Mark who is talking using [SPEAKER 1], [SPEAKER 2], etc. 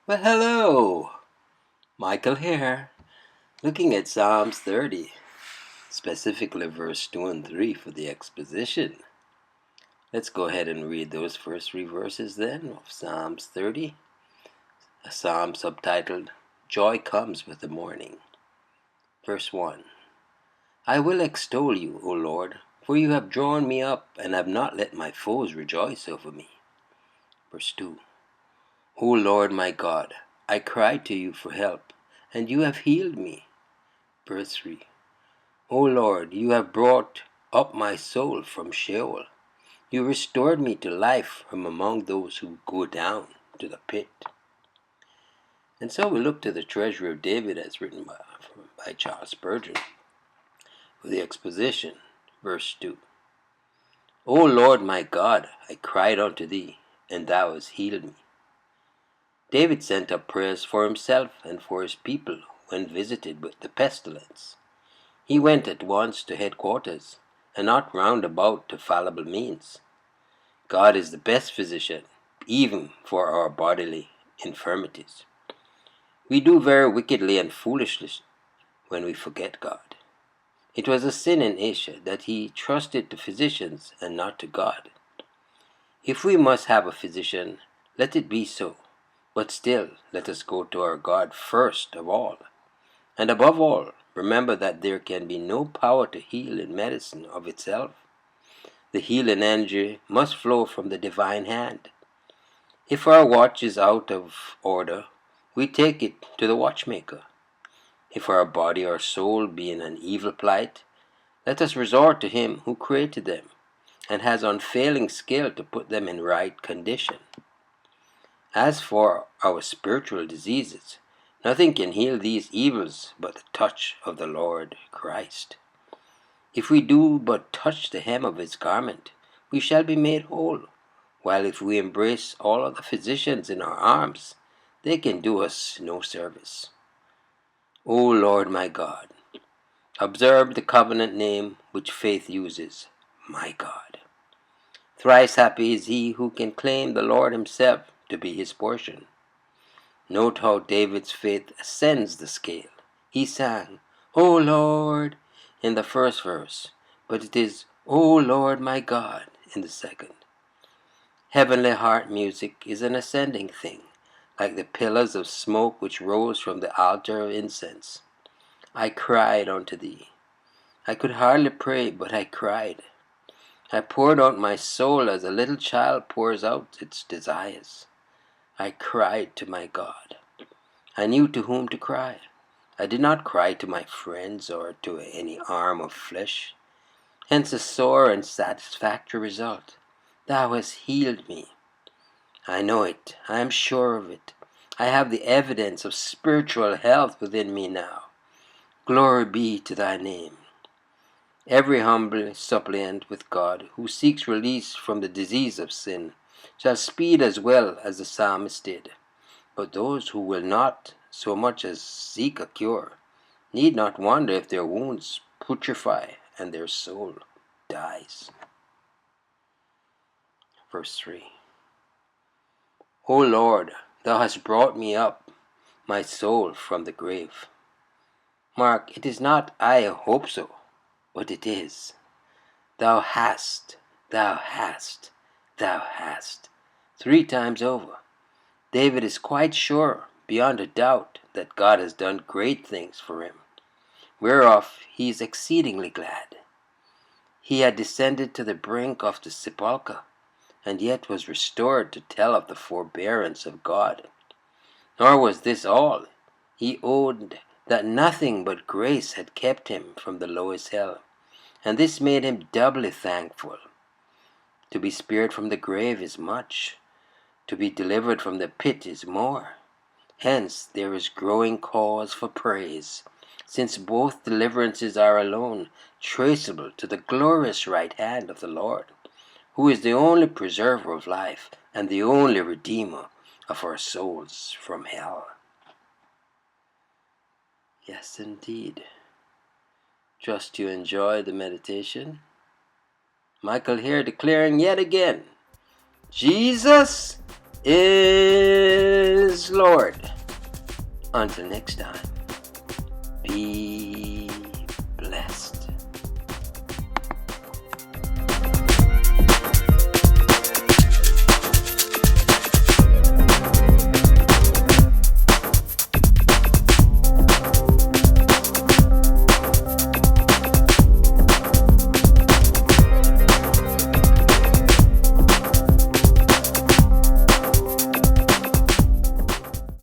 [SPEAKER 1] Well, hello! Michael here, looking at Psalms 30, specifically verse 2 and 3 for the exposition. Let's go ahead and read those first three verses then of Psalms 30, a psalm subtitled, Joy Comes with the Morning. Verse 1. I will extol you, O Lord, for you have drawn me up and have not let my foes rejoice over me. Verse 2. O Lord my God, I cried to you for help, and you have healed me. Verse 3. O Lord, you have brought up my soul from Sheol. You restored me to life from among those who go down to the pit. And so we look to the Treasury of David as written by Charles Spurgeon for the exposition. Verse 2. O Lord my God, I cried unto thee, and thou hast healed me. David sent up prayers for himself and for his people when visited with the pestilence. He went at once to headquarters, and not round about to fallible means. God is the best physician, even for our bodily infirmities. We do very wickedly and foolishly when we forget God. It was a sin in Asia that he trusted to physicians and not to God. If we must have a physician, let it be so, but still let us go to our God first of all. And above all, remember that there can be no power to heal in medicine of itself. The healing energy must flow from the divine hand. If our watch is out of order, we take it to the watchmaker. If our body or soul be in an evil plight, let us resort to him who created them and has unfailing skill to put them in right condition. As for our spiritual diseases, nothing can heal these evils but the touch of the Lord Christ. If we do but touch the hem of his garment, we shall be made whole, while if we embrace all of the physicians in our arms, they can do us no service. O Lord my God, observe the covenant name which faith uses, my God. Thrice happy is he who can claim the Lord himself to be his portion. Note how David's faith ascends the scale. He sang, O Lord, in the first verse, but it is, O Lord my God, in the second. Heavenly heart music is an ascending thing, like the pillars of smoke which rose from the altar of incense. I cried unto thee. I could hardly pray, but I cried. I poured out my soul as a little child pours out its desires. I cried to my God. I knew to whom to cry. I did not cry to my friends or to any arm of flesh. Hence a sore and satisfactory result. Thou hast healed me. I know it. I am sure of it. I have the evidence of spiritual health within me now. Glory be to thy name. Every humble suppliant with God who seeks release from the disease of sin shall speed as well as the psalmist did. But those who will not so much as seek a cure need not wonder if their wounds putrefy and their soul dies. Verse 3. O Lord, thou hast brought me up, my soul, from the grave. Mark, it is not I hope so, but it is. Thou hast, thou hast, thou hast. 3 times over. David is quite sure, beyond a doubt, that God has done great things for him, whereof he is exceedingly glad. He had descended to the brink of the sepulchre, and yet was restored to tell of the forbearance of God. Nor was this all. He owned that nothing but grace had kept him from the lowest hell, and this made him doubly thankful. To be spared from the grave is much. To be delivered from the pit is more. Hence there is growing cause for praise, since both deliverances are alone traceable to the glorious right hand of the Lord, who is the only preserver of life and the only redeemer of our souls from hell. Yes, indeed. Trust you enjoy the meditation. Michael here declaring yet again, Jesus is Lord. Until next time, peace.